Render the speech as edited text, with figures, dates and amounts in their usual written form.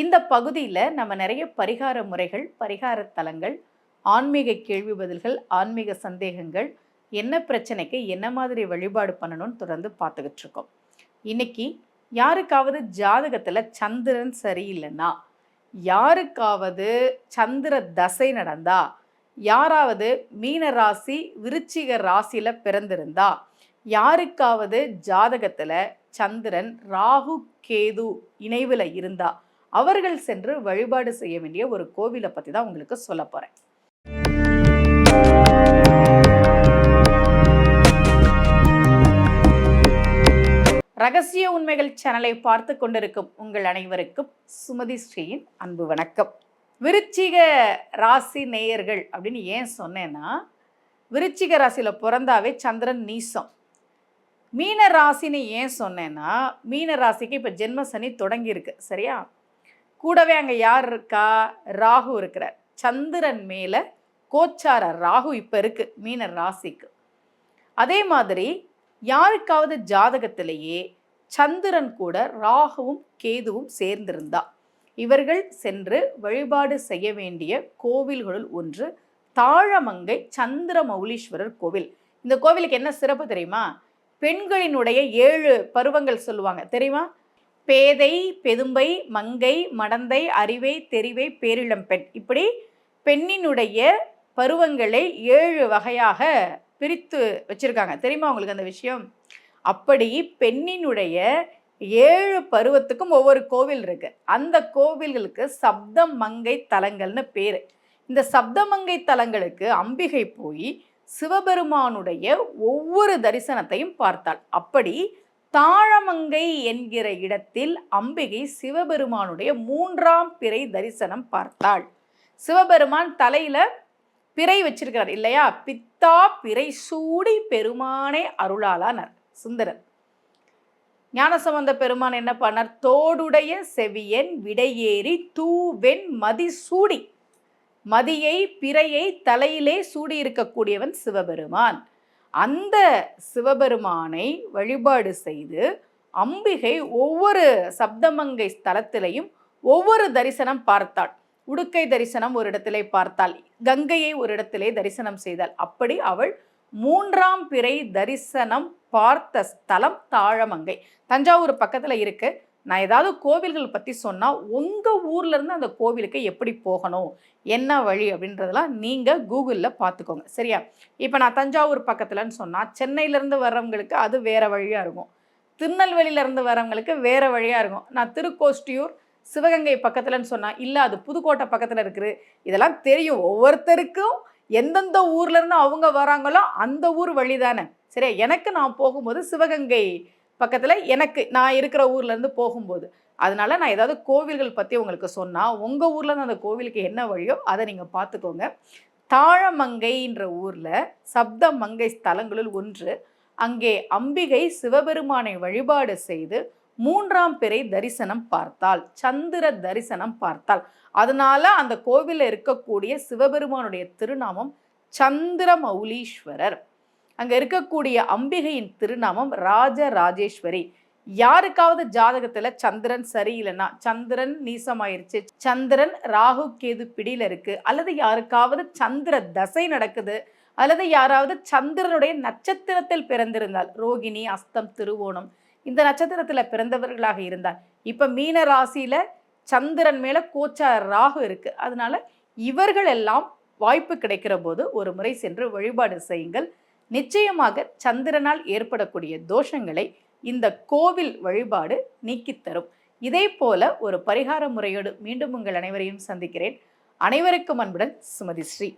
இந்த பகுதியில் நம்ம நிறைய பரிகார முறைகள், பரிகார தலங்கள், ஆன்மீக கேள்வி பதில்கள், ஆன்மீக சந்தேகங்கள், என்ன பிரச்சனைக்கு என்ன மாதிரி வழிபாடு பண்ணணும்னு தொடர்ந்து பார்த்துக்கிட்டு இருக்கோம். இன்னைக்கு யாருக்காவது ஜாதகத்தில் சந்திரன் சரியில்லைன்னா, யாருக்காவது சந்திர தசை நடந்தா, யாராவது மீன ராசி விருச்சிக ராசியில பிறந்திருந்தா, யாருக்காவது ஜாதகத்துல சந்திரன் ராகு கேது இணைவுல இருந்தா அவர்கள் சென்று வழிபாடு செய்ய வேண்டிய ஒரு கோவிலை பத்தி தான் உங்களுக்கு சொல்ல போறேன். ரகசிய உண்மைகள் சேனலை பார்த்து கொண்டிருக்கும் உங்கள் அனைவருக்கும் சுமதி ஸ்ரீயின் அன்பு வணக்கம். விருச்சிக ராசி நேயர்கள் அப்படின்னு ஏன் சொன்னேன்னா, விருச்சிக ராசியில பிறந்தாவே சந்திரன் நீசம். மீன ராசின்னு ஏன் சொன்னேன்னா, மீன ராசிக்கு இப்போ ஜென்ம சனி தொடங்கி இருக்கு, சரியா? கூடவே அங்கே யார் இருக்கா? ராகு இருக்கிறார். சந்திரன் மேலே கோச்சார ராகு இப்போ இருக்கு மீன ராசிக்கு. அதே மாதிரி யாருக்காவது ஜாதகத்திலேயே சந்திரன் கூட ராகுவும் கேதுவும் சேர்ந்திருந்தா இவர்கள் சென்று வழிபாடு செய்ய வேண்டிய கோவில்களுள் ஒன்று தாழமங்கை சந்திரமௌலீஸ்வரர் கோவில். இந்த கோவிலுக்கு என்ன சிறப்பு தெரியுமா? பெண்களினுடைய 7 பருவங்கள் சொல்லுவாங்க, தெரியுமா? பேதை, பெதும்பை, மங்கை, மடந்தை, அறிவை, தெரிவை, பேரிளம்பெண், இப்படி பெண்ணினுடைய பருவங்களை 7 வகையாக பிரித்து வச்சிருக்காங்க. தெரியுமா உங்களுக்கு அந்த விஷயம்? அப்படி பெண்ணினுடைய 7 பருவத்துக்கும் ஒவ்வொரு கோவில் இருக்கு. அந்த கோவில்களுக்கு சப்தமங்கை தலங்கள்னு பேரு. இந்த சப்தமங்கை தலங்களுக்கு அம்பிகை போய் சிவபெருமானுடைய ஒவ்வொரு தரிசனத்தையும் பார்த்தாள். அப்படி தாழமங்கை என்கிற இடத்தில் அம்பிகை சிவபெருமானுடைய 3ஆம் பிறை தரிசனம் பார்த்தாள். சிவபெருமான் தலையில பிறை வச்சிருக்கிறார் இல்லையா? பித்தா பிறை சூடி பெருமானே அருளாளானார் சுந்தரர். ஞானசம்பந்த பெருமான் என்ன பண்ணார்? தோடுடைய செவியன் விடையேறி தூவெண் மதி சூடி, மதியை பிறையை தலையிலே சூடி இருக்கக்கூடியவன் சிவபெருமான். அந்த சிவபெருமானை வழிபாடு செய்து அம்பிகை ஒவ்வொரு சப்தமங்கை ஸ்தலத்திலையும் ஒவ்வொரு தரிசனம் பார்த்தாள். உடுக்கை தரிசனம் ஒரு இடத்திலே பார்த்தாள், கங்கையை ஒரு இடத்திலே தரிசனம் செய்தாள். அப்படி அவள் 3ஆம் பிறை தரிசனம் பார்த்த ஸ்தலம் தாழமங்கை. தஞ்சாவூர் பக்கத்துல இருக்கு. நான் ஏதாவது கோவில்கள் பற்றி சொன்னால் உங்கள் ஊர்லேருந்து அந்த கோவிலுக்கு எப்படி போகணும், என்ன வழி அப்படின்றதெல்லாம் நீங்கள் கூகுளில் பார்த்துக்கோங்க, சரியா? இப்போ நான் தஞ்சாவூர் பக்கத்துலன்னு சொன்னால் சென்னையிலேருந்து வர்றவங்களுக்கு அது வேறு வழியாக இருக்கும், திருநெல்வேலியிலேருந்து வர்றவங்களுக்கு வேறு வழியாக இருக்கும். நான் திருக்கோஷ்டியூர் சிவகங்கை பக்கத்துலன்னு சொன்னால் இல்லை அது புதுக்கோட்டை பக்கத்தில் இருக்குது. இதெல்லாம் தெரியும் ஒவ்வொருத்தருக்கும். எந்தெந்த ஊர்லேருந்து அவங்க வராங்களோ அந்த ஊர் வழி தானே, சரியா? எனக்கு நான் போகும்போது சிவகங்கை பக்கத்தில் எனக்கு நான் இருக்கிற ஊர்லேருந்து போகும்போது, அதனால நான் ஏதாவது கோவில்கள் பற்றி உங்களுக்கு சொன்னால் உங்கள் ஊர்லேருந்து அந்த கோவிலுக்கு என்ன வழியோ அதை நீங்கள் பார்த்துக்கோங்க. தாழமங்கைன்ற ஊரில் சப்தமங்கை ஸ்தலங்களுள் ஒன்று. அங்கே அம்பிகை சிவபெருமானை வழிபாடு செய்து 3ஆம் பிறை தரிசனம் பார்த்தாள், சந்திர தரிசனம் பார்த்தாள். அதனால அந்த கோவிலில் இருக்கக்கூடிய சிவபெருமானுடைய திருநாமம் சந்திரமௌலீஸ்வரர். அங்கே இருக்கக்கூடிய அம்பிகையின் திருநாமம் ராஜராஜேஸ்வரி. யாருக்காவது ஜாதகத்தில் சந்திரன் சரியில்லைன்னா, சந்திரன் நீசமாயிருச்சு, சந்திரன் ராகு கேது பிடியில் இருக்கு, அல்லது யாருக்காவது சந்திர தசை நடக்குது, அல்லது யாராவது சந்திரனுடைய நட்சத்திரத்தில் பிறந்திருந்தால், ரோகிணி, அஸ்தம், திருவோணம் இந்த நட்சத்திரத்தில் பிறந்தவர்களாக இருந்தால், இப்போ மீன ராசியில சந்திரன் மேல கோச்சார ராகு இருக்கு. அதனால இவர்கள் எல்லாம் வாய்ப்பு கிடைக்கிற போது ஒரு முறை சென்று வழிபாடு செய்யுங்கள். நிச்சயமாக சந்திரனால் ஏற்படக்கூடிய தோஷங்களை இந்த கோவில் வழிபாடு நீக்கித்தரும். இதே போல ஒரு பரிகார முறையோடு மீண்டும் உங்கள் அனைவரையும் சந்திக்கிறேன். அனைவருக்கும் அன்புடன் சுமதி ஸ்ரீ.